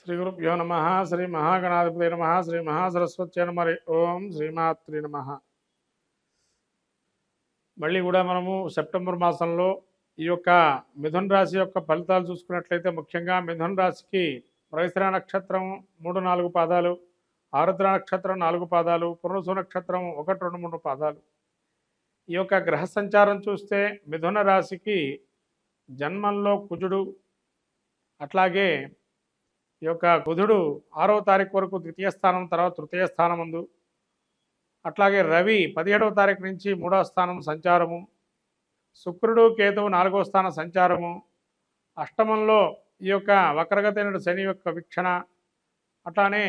శ్రీ గురుభ్యో నమ. శ్రీ మహాగణాధిపతి నమ. శ్రీ మహాసరస్వతి నమ. ఓం శ్రీమాత్రి నమ. మళ్ళీ కూడా మనము సెప్టెంబర్ మాసంలో ఈ యొక్క మిథున రాశి యొక్క ఫలితాలు చూసుకున్నట్లయితే ముఖ్యంగా మిథున రాశికి మృగశిర నక్షత్రం 3-4 పాదాలు, ఆరుద్ర నక్షత్రం 4 పాదాలు, పునరుసు నక్షత్రం 1-2-3 పాదాలు. ఈ యొక్క గ్రహ సంచారం చూస్తే మిథున రాశికి జన్మంలో కుజుడు, అట్లాగే ఈ యొక్క బుధుడు 6వ తారీఖు వరకు ద్వితీయ స్థానం, తర్వాత తృతీయ స్థానం ముందు, అట్లాగే రవి 17వ తారీఖు నుంచి 3వ స్థానం సంచారము, శుక్రుడు కేతువు 4వ స్థానం సంచారము, అష్టమంలో ఈ యొక్క వక్రగతైన శని యొక్క వీక్షణ, అట్లానే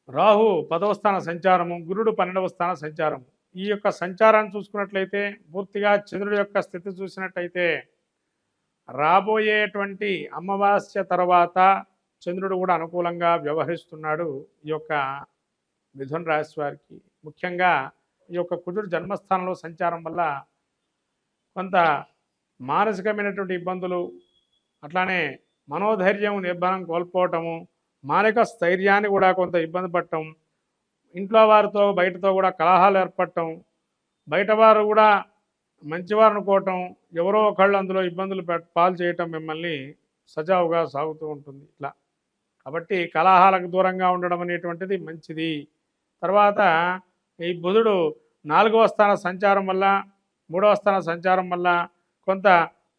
రాహు 10వ స్థాన సంచారము, గురుడు 12వ స్థాన సంచారము. ఈ యొక్క సంచారాన్ని చూసుకున్నట్లయితే పూర్తిగా చంద్రుడి యొక్క స్థితి చూసినట్లయితే రాబోయేటువంటి అమావాస్య తర్వాత చంద్రుడు కూడా అనుకూలంగా వ్యవహరిస్తున్నాడు ఈ యొక్క మిథున రాశి వారికి. ముఖ్యంగా ఈ యొక్క కుజుడు జన్మస్థానంలో సంచారం వల్ల కొంత మానసికమైనటువంటి ఇబ్బందులు, అట్లానే మనోధైర్యం నిర్భరం కోల్పోవటము, మానసిక స్థైర్యాన్ని కూడా కొంత ఇబ్బంది పడటం, ఇంట్లో వారితో బయటతో కూడా కలహాలు ఏర్పడటం, బయటవారు కూడా మంచివారు అనుకోవటం, ఎవరో ఒకళ్ళు అందులో ఇబ్బందులు పాలు చేయటం మిమ్మల్ని సజావుగా సాగుతూ ఉంటుంది. ఇట్లా కాబట్టి కలహాలకు దూరంగా ఉండడం అనేటువంటిది మంచిది. తర్వాత ఈ బుధుడు 4వ స్థాన సంచారం వల్ల, 3వ స్థాన సంచారం వల్ల కొంత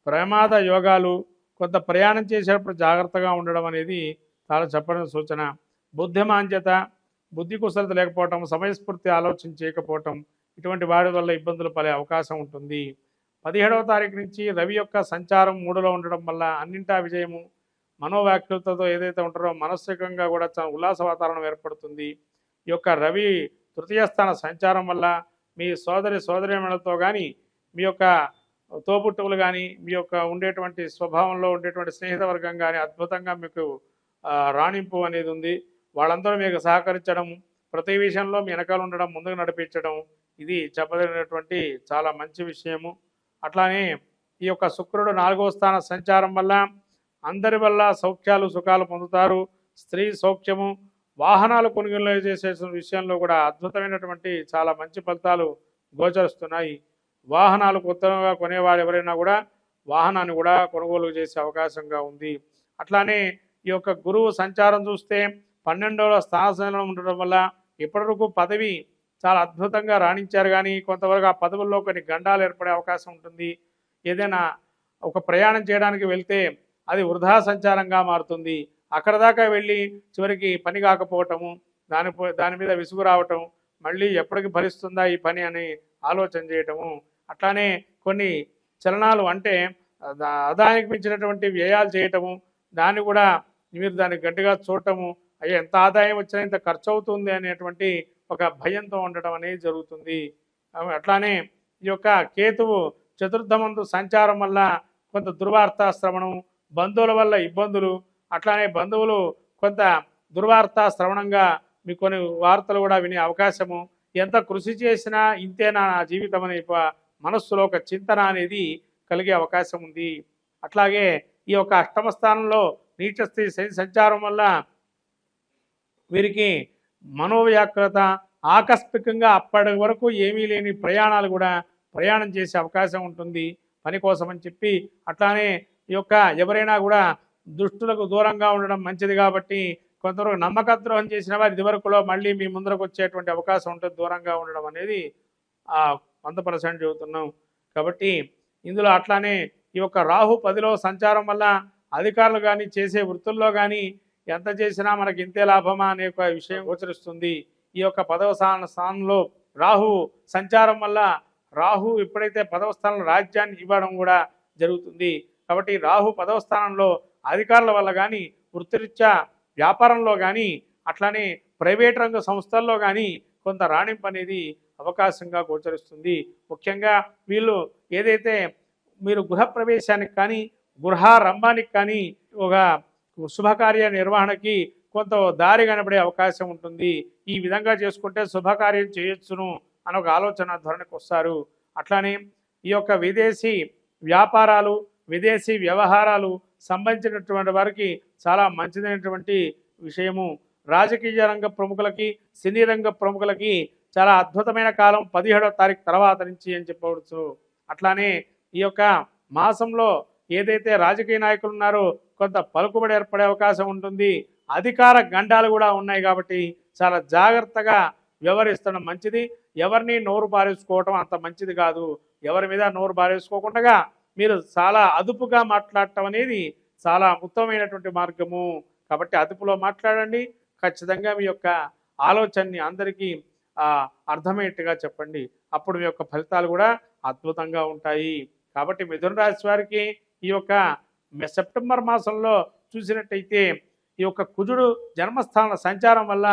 ప్రమాద యోగాలు, కొంత ప్రయాణం చేసేటప్పుడు జాగ్రత్తగా ఉండడం అనేది చాలా చెప్పడం సూచన. బుద్ధిమాంద్యత, బుద్ధి కుశలత లేకపోవటం, సమయస్ఫూర్తి ఆలోచన చేయకపోవటం, ఇటువంటి వాడి వల్ల ఇబ్బందులు పడే అవకాశం ఉంటుంది. 17వ తారీఖు నుంచి రవి యొక్క సంచారం 3లో ఉండడం వల్ల అన్నింటా విజయము, మనోవ్యాఖ్యలతో ఏదైతే ఉంటారో మానసికంగా కూడా చాలా ఉల్లాస వాతావరణం ఏర్పడుతుంది. ఈ యొక్క రవి తృతీయ స్థాన సంచారం వల్ల మీ సోదరిమణులతో కానీ, మీ యొక్క తోబుట్టువులు కానీ, మీ యొక్క ఉండేటువంటి స్వభావంలో ఉండేటువంటి స్నేహిత వర్గం కానీ అద్భుతంగా మీకు రాణింపు అనేది ఉంది. వాళ్ళందరూ మీకు సహకరించడం, ప్రతి విషయంలో మీ వెనకాల ఉండడం, ముందుకు నడిపించడం, ఇది చెప్పదగినటువంటి చాలా మంచి విషయము. అట్లానే ఈ యొక్క శుక్రుడు 4వ స్థాన సంచారం వల్ల అందరి వల్ల సౌఖ్యాలు సుఖాలు పొందుతారు. స్త్రీ సౌఖ్యము, వాహనాలు కొనుగోలు చేసే విషయంలో కూడా అద్భుతమైనటువంటి చాలా మంచి ఫలితాలు గోచరిస్తున్నాయి. వాహనాలు కొత్తగా కొనేవాడు ఎవరైనా కూడా వాహనాన్ని కూడా కొనుగోలు చేసే అవకాశంగా ఉంది. అట్లానే ఈ యొక్క గురువు సంచారం చూస్తే 12వ స్థానంలో ఉండడం వల్ల ఇప్పటివరకు పదవి చాలా అద్భుతంగా రాణించారు, కానీ కొంతవరకు ఆ పదవుల్లో కొన్ని గండాలు ఏర్పడే అవకాశం ఉంటుంది. ఏదైనా ఒక ప్రయాణం చేయడానికి వెళ్తే అది వృధా సంచారంగా మారుతుంది. అక్కడ దాకా వెళ్ళి చివరికి పని కాకపోవటము, దాని మీద విసుగు రావటం, మళ్ళీ ఎప్పటికి భరిస్తుందా ఈ పని అని ఆలోచన చేయటము, అట్లానే కొన్ని చలనాలు అంటే ఆదాయానికి మించినటువంటి వ్యయాలు చేయటము, దాన్ని కూడా మీరు దాన్ని గట్టిగా చూడటము, అయ్యో ఎంత ఆదాయం వచ్చినా ఇంత ఖర్చు అవుతుంది అనేటువంటి ఒక భయంతో ఉండటం అనేది జరుగుతుంది. అట్లానే ఈ యొక్క కేతువు చతుర్థమందు సంచారం వల్ల కొంత దుర్వార్త శ్రవణం, బంధువుల వల్ల ఇబ్బందులు, అట్లానే బంధువులు కొంత దుర్వార్త శ్రవణంగా మీకు కొన్ని వార్తలు కూడా వినే అవకాశము, ఎంత కృషి చేసినా ఇంతేనా నా జీవితం అనే మనస్సులో ఒక చింతన అనేది కలిగే అవకాశం ఉంది. అట్లాగే ఈ యొక్క అష్టమ స్థానంలో నీచస్థితి శని సంచారం వల్ల వీరికి మనోవ్యాకులత, ఆకస్మికంగా అప్పటి వరకు ఏమీ లేని ప్రయాణాలు కూడా ప్రయాణం చేసే అవకాశం ఉంటుంది పని కోసం అని చెప్పి. అట్లానే ఈ యొక్క ఎవరైనా కూడా దుష్టులకు దూరంగా ఉండడం మంచిది, కాబట్టి కొంతవరకు నమ్మకద్రోహం చేసిన వారు ఇదివరకులో మళ్ళీ మీ ముందరకు వచ్చేటువంటి అవకాశం ఉంటుంది. దూరంగా ఉండడం అనేది 100% చెబుతున్నాం. కాబట్టి ఇందులో అట్లానే ఈ యొక్క రాహు 10లో సంచారం వల్ల అధికారులు కానీ చేసే వృత్తుల్లో కానీ ఎంత చేసినా మనకి ఇంతే లాభమా అనే ఒక విషయం గోచరిస్తుంది. ఈ యొక్క 10వ స్థానంలో రాహు సంచారం వల్ల రాహు ఎప్పుడైతే 10వ స్థానంలో రాజ్యాన్ని ఇవ్వడం కూడా జరుగుతుంది. కాబట్టి రాహు 10వ స్థానంలో అధికారుల వల్ల కానీ, వృత్తిరీత్యా వ్యాపారంలో కానీ, అట్లానే ప్రైవేట్ రంగ సంస్థల్లో కానీ కొంత రాణింపు అనేది అవకాశంగా గోచరిస్తుంది. ముఖ్యంగా వీళ్ళు ఏదైతే మీరు గృహప్రవేశానికి కానీ, గృహారంభానికి కానీ, ఒక శుభకార్య నిర్వహణకి కొంత దారి కనబడే అవకాశం ఉంటుంది. ఈ విధంగా చేసుకుంటే శుభకార్యం చేయొచ్చును అని ఒక ఆలోచన ధోరణికి వస్తారు. అట్లానే ఈ యొక్క విదేశీ వ్యాపారాలు, విదేశీ వ్యవహారాలు సంబంధించినటువంటి వారికి చాలా మంచిదైనటువంటి విషయము. రాజకీయ రంగ ప్రముఖులకి, సినీ రంగ ప్రముఖులకి చాలా అద్భుతమైన కాలం 17వ తారీఖు తర్వాత నుంచి అని చెప్పవచ్చు. అట్లానే ఈ యొక్క మాసంలో ఏదైతే రాజకీయ నాయకులు ఉన్నారో కొంత పలుకుబడి ఏర్పడే అవకాశం ఉంటుంది. అధికార గండాలు కూడా ఉన్నాయి కాబట్టి చాలా జాగ్రత్తగా వ్యవహరిస్తడం మంచిది. ఎవరిని నోరు బారేసుకోవటం అంత మంచిది కాదు. ఎవరి మీద నోరు బారేసుకోకుండా మీరు చాలా అదుపుగా మాట్లాడటం అనేది చాలా ఉత్తమమైనటువంటి మార్గము. కాబట్టి అదుపులో మాట్లాడండి. ఖచ్చితంగా మీ యొక్క ఆలోచనని అందరికీ అర్థమయ్యేట్టుగా చెప్పండి. అప్పుడు మీ యొక్క ఫలితాలు కూడా అద్భుతంగా ఉంటాయి. కాబట్టి మిథున రాశి వారికి ఈ యొక్క సెప్టెంబర్ మాసంలో చూసినట్టయితే ఈ యొక్క కుజుడు జన్మస్థాన సంచారం వల్ల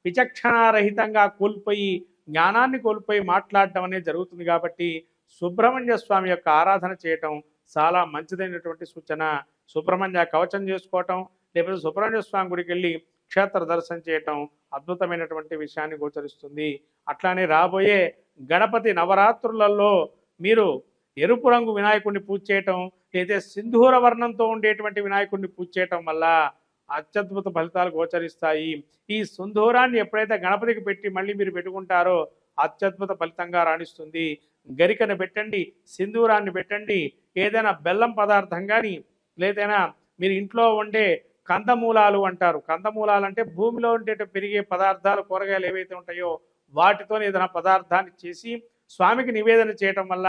విచక్షణారహితంగా కోల్పోయి జ్ఞానాన్ని కోల్పోయి మాట్లాడటం అనేది జరుగుతుంది. కాబట్టి సుబ్రహ్మణ్య స్వామి యొక్క ఆరాధన చేయటం చాలా మంచిదైనటువంటి సూచన. సుబ్రహ్మణ్య కవచం చేసుకోవటం, లేకపోతే సుబ్రహ్మణ్య స్వామి గుడికి వెళ్ళి క్షేత్ర దర్శనం చేయటం అద్భుతమైనటువంటి విషయాన్ని గోచరిస్తుంది. అట్లానే రాబోయే గణపతి నవరాత్రులలో మీరు ఎరుపు రంగు వినాయకుడిని పూజ చేయటం, లేదా సింధూర వర్ణంతో ఉండేటువంటి వినాయకుడిని పూజ చేయటం వల్ల అత్యద్భుత ఫలితాలు గోచరిస్తాయి. ఈ సింధూరాన్ని ఎప్పుడైతే గణపతికి పెట్టి మళ్ళీ మీరు పెట్టుకుంటారో అత్యద్భుత ఫలితంగా రాణిస్తుంది. గరికను పెట్టండి, సింధూరాన్ని పెట్టండి, ఏదైనా బెల్లం పదార్థం కానీ, లేదైనా మీరు ఇంట్లో వండే కందమూలాలు అంటారు. కందమూలాలు అంటే భూమిలో ఉండే పెరిగే పదార్థాలు, కూరగాయలు ఏవైతే ఉంటాయో వాటితో ఏదైనా పదార్థాన్ని చేసి స్వామికి నివేదన చేయటం వల్ల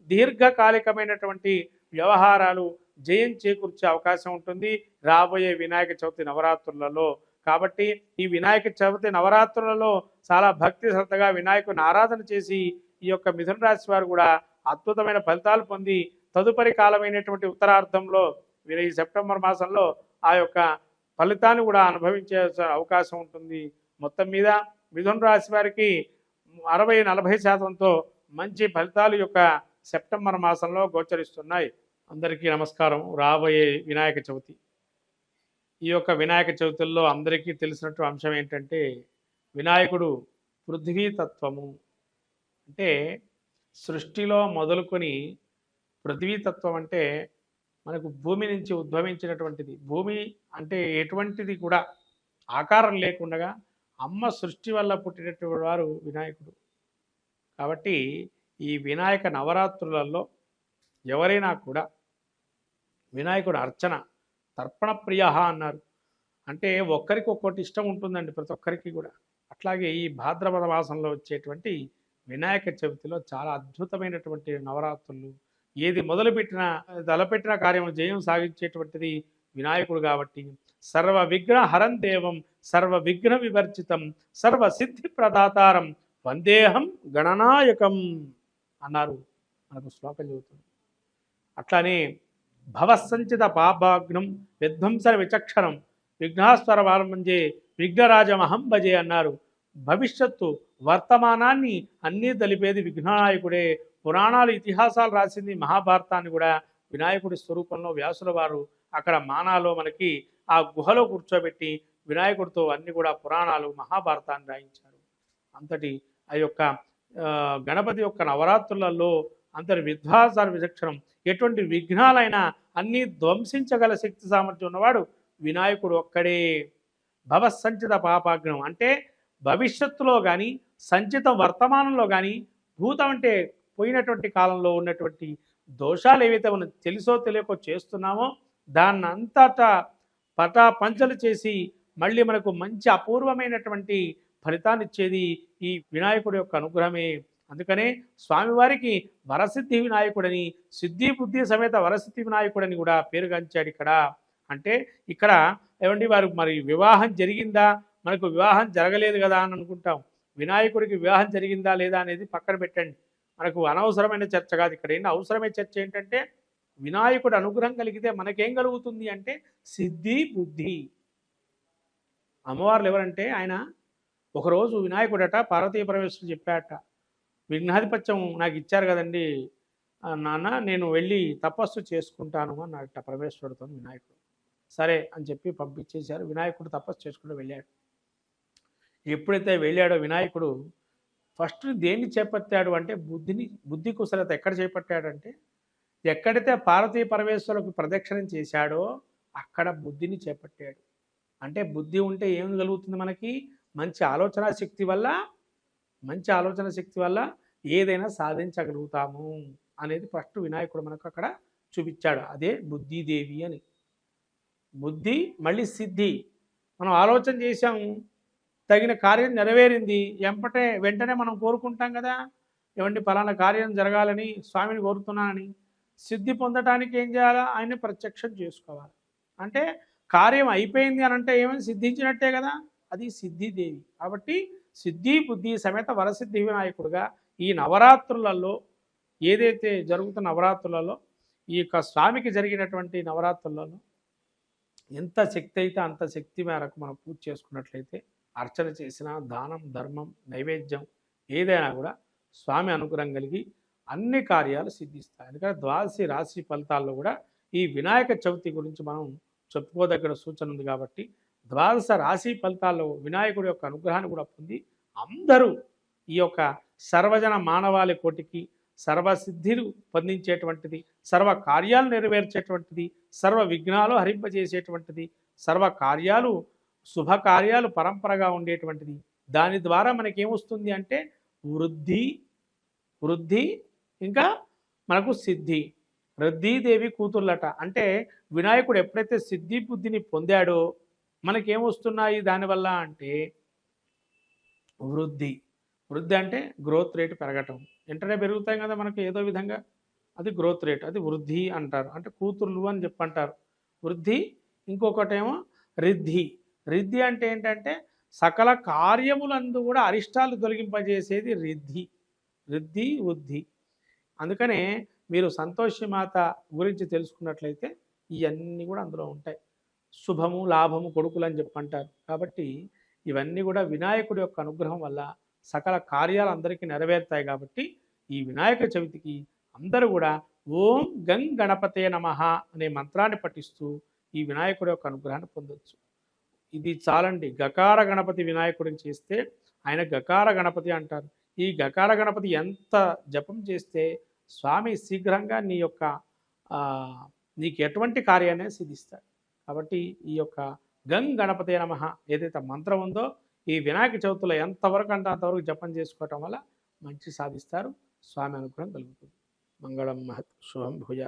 దీర్ఘకాలికమైనటువంటి వ్యవహారాలు జయం చేకూర్చే అవకాశం ఉంటుంది రాబోయే వినాయక చవితి నవరాత్రులలో. కాబట్టి ఈ వినాయక చవితి నవరాత్రులలో చాలా భక్తి శ్రద్ధగా వినాయకుని ఆరాధన చేసి ఈ యొక్క మిథున రాశి వారు కూడా అద్భుతమైన ఫలితాలు పొంది తదుపరి కాలమైనటువంటి ఉత్తరార్ధంలో ఈ సెప్టెంబర్ మాసంలో ఆ యొక్క ఫలితాన్ని కూడా అనుభవించే అవకాశం ఉంటుంది. మొత్తం మీద మిథున రాశి వారికి 60-40% మంచి ఫలితాలు యొక్క సెప్టెంబర్ మాసంలో గోచరిస్తున్నాయి. అందరికీ నమస్కారం. రాబోయే వినాయక చవితి, ఈ యొక్క వినాయక చవితుల్లో అందరికీ తెలిసినట్టు అంశం ఏంటంటే వినాయకుడు పృథ్వీతత్వము. అంటే సృష్టిలో మొదలుకొని పృథ్వీతత్వం అంటే మనకు భూమి నుంచి ఉద్భవించినటువంటిది. భూమి అంటే ఎటువంటిది కూడా ఆకారం లేకుండా అమ్మ సృష్టి వల్ల పుట్టినటువంటి వారు వినాయకుడు. కాబట్టి ఈ వినాయక నవరాత్రులలో ఎవరైనా కూడా వినాయకుడు అర్చన తర్పణ ప్రియ అన్నారు. అంటే ఒక్కరికి ఒక్కొక్కటి ఇష్టం ఉంటుందండి ప్రతి ఒక్కరికి కూడా. అట్లాగే ఈ భాద్రపద మాసంలో వచ్చేటువంటి వినాయక చవితిలో చాలా అద్భుతమైనటువంటి నవరాత్రులు. ఏది మొదలుపెట్టినా తలపెట్టిన కార్యం జయం సాగించేటువంటిది వినాయకుడు. కాబట్టి సర్వ విఘ్న హరం దేవం సర్వ విఘ్న వివర్జితం సర్వ సిద్ధి ప్రదాతారం వందేహం గణనాయకం అన్నారు. మనకు శ్లోకం చెబుతుంది. అట్లానే భవసంచిత పాపాగ్నం విధ్వంసర విచక్షణం విఘ్నాస్వర వారంభంజే విఘ్నరాజమహం భజే అన్నారు. భవిష్యత్తు వర్తమానాన్ని అన్నీ తెలిపేది విఘ్ననాయకుడే. పురాణాలు ఇతిహాసాలు రాసింది మహాభారతాన్ని కూడా వినాయకుడి స్వరూపంలో వ్యాసుల వారు అక్కడ మానాలో మనకి ఆ గుహలో కూర్చోబెట్టి వినాయకుడితో అన్ని కూడా పురాణాలు మహాభారతాన్ని రాయించారు. అంతటి ఆ యొక్క గణపతి యొక్క నవరాత్రులలో అంతటి విధ్వాసాల విచక్షణం, ఎటువంటి విఘ్నాలైనా అన్నీ ధ్వంసించగల శక్తి సామర్థ్యం ఉన్నవాడు వినాయకుడు ఒక్కడే. భవసంచిత పాపాగ్నం అంటే భవిష్యత్తులో కానీ సంచితం వర్తమానంలో కానీ భూతం అంటే పోయినటువంటి కాలంలో ఉన్నటువంటి దోషాలు ఏవైతే మనం తెలుసో తెలియకో చేస్తున్నామో దాన్ని అంతటా పటాపంచలు చేసి మళ్ళీ మనకు మంచి అపూర్వమైనటువంటి ఫలితాన్ని ఇచ్చేది ఈ వినాయకుడి యొక్క అనుగ్రహమే. అందుకనే స్వామివారికి వరసిద్ధి వినాయకుడని, సిద్ధి బుద్ధి సమేత వరసిద్ధి వినాయకుడని కూడా పేరుగాంచాడు ఇక్కడ. అంటే ఇక్కడ ఏమండి వారు మరి వివాహం జరిగిందా, మనకు వివాహం జరగలేదు కదా అని అనుకుంటాం. వినాయకుడికి వివాహం జరిగిందా లేదా అనేది పక్కన పెట్టండి, మనకు అనవసరమైన చర్చ కాదు. ఇక్కడ ఏంటి అవసరమైన చర్చ ఏంటంటే వినాయకుడు అనుగ్రహం కలిగితే మనకేం కలుగుతుంది అంటే సిద్ధి బుద్ధి. అమ్మవార్లు ఎవరంటే ఆయన ఒకరోజు వినాయకుడట పార్వతీ పరమేశ్వరుడు చెప్పాట, విఘ్నాధిపత్యం నాకు ఇచ్చారు కదండి నాన్న, నేను వెళ్ళి తపస్సు చేసుకుంటాను అన్నట పరమేశ్వరుడితో వినాయకుడు. సరే అని చెప్పి పంపించేశారు. వినాయకుడు తపస్సు చేసుకుంటూ వెళ్ళాడు. ఎప్పుడైతే వెళ్ళాడో వినాయకుడు ఫస్ట్ దేన్ని చేపట్టాడు అంటే బుద్ధి కుశలత ఎక్కడ చేపట్టాడంటే ఎక్కడైతే పార్వతీ పరమేశ్వరులకు ప్రదక్షిణం చేశాడో అక్కడ బుద్ధిని చేపట్టాడు. అంటే బుద్ధి ఉంటే ఏం కలుగుతుంది మనకి? మంచి ఆలోచన శక్తి వల్ల ఏదైనా సాధించగలుగుతాము అనేది ఫస్ట్ వినాయకుడు మనకు అక్కడ చూపించాడు. అదే బుద్ధిదేవి అని. బుద్ధి మళ్ళీ సిద్ధి. మనం ఆలోచన చేశాము, తగిన కార్యం నెరవేరింది, వెంటనే మనం కోరుకుంటాం కదా, ఏమండి ఫలానా కార్యం జరగాలని స్వామిని కోరుతున్నానని. సిద్ధి పొందటానికి ఏం చేయాలా? ఆయన్ని ప్రత్యక్షం చేసుకోవాలి. అంటే కార్యం అయిపోయింది అని అంటే ఏమైనా సిద్ధించినట్టే కదా, అది సిద్ధిదేవి. కాబట్టి సిద్ధి బుద్ధి సమేత వరసిద్ధి వినాయకుడుగా ఈ నవరాత్రులలో, ఏదైతే జరుగుతున్న నవరాత్రులలో, ఈ యొక్క స్వామికి జరిగినటువంటి నవరాత్రులలో ఎంత శక్తి అయితే అంత శక్తి మేరకు మనం పూజ చేసుకున్నట్లయితే, అర్చన చేసిన, దానం ధర్మం నైవేద్యం ఏదైనా కూడా స్వామి అనుగ్రహం కలిగి అన్ని కార్యాలు సిద్ధిస్తాయి. అందుకని ద్వాదశి రాశి ఫలితాల్లో కూడా ఈ వినాయక చవితి గురించి మనం చెప్పుకోదగిన సూచన ఉంది. కాబట్టి ద్వాదశ రాశి ఫలితాల్లో వినాయకుడి యొక్క అనుగ్రహాన్ని కూడా పొంది అందరూ ఈ యొక్క సర్వజన మానవాళి కోటికి సర్వసిద్ధిలు పొందించేటువంటిది, సర్వ కార్యాలు నెరవేర్చేటువంటిది, సర్వ విఘ్నాలు హరింపజేసేటువంటిది, సర్వ కార్యాలు శుభకార్యాలు పరంపరగా ఉండేటువంటిది. దాని ద్వారా మనకేమొస్తుంది అంటే వృద్ధి ఇంకా మనకు సిద్ధి. రుద్ధిదేవి కూతుర్లట. అంటే వినాయకుడు ఎప్పుడైతే సిద్ధి బుద్ధిని పొందాడో మనకేమొస్తున్నాయి దానివల్ల అంటే వృద్ధి అంటే గ్రోత్ రేటు పెరగటం. వెంటనే పెరుగుతాయి కదా మనకు ఏదో విధంగా, అది గ్రోత్ రేట్, అది వృద్ధి అంటారు. అంటే కూతుర్లు అని చెప్పంటారు వృద్ధి. ఇంకొకటేమో రిద్ధి అంటే ఏంటంటే సకల కార్యములందు కూడా అరిష్టాలు తొలగింపజేసేది వృద్ధి. అందుకనే మీరు సంతోషి మాత గురించి తెలుసుకున్నట్లయితే ఇవన్నీ కూడా అందులో ఉంటాయి. శుభము లాభము కొడుకులు అని చెప్పంటారు. కాబట్టి ఇవన్నీ కూడా వినాయకుడి యొక్క అనుగ్రహం వల్ల సకల కార్యాలు అందరికీ నెరవేరుతాయి. కాబట్టి ఈ వినాయక చవితికి అందరూ కూడా ఓం గం గణపతే నమః అనే మంత్రాన్ని పఠిస్తూ ఈ వినాయకుడి యొక్క అనుగ్రహాన్ని పొందొచ్చు. ఇది చాలండి. గకార గణపతి వినాయకుడిని చేస్తే ఆయన గకార గణపతి అంటారు. ఈ గకార గణపతి ఎంత జపం చేస్తే స్వామి శీఘ్రంగా నీకు ఎటువంటి కార్యాన్ని సిద్ధిస్తాడు. కాబట్టి ఈ యొక్క గం గణపతే నమః ఏదైతే మంత్రం ఉందో ఈ వినాయక చవితిలో ఎంతవరకు అంటే అంతవరకు జపం చేసుకోవటం వల్ల మంచి సాధిస్తారు. స్వామి అనుగ్రహం కలుగుతుంది. మంగళం మహత్ శుభం భూయా.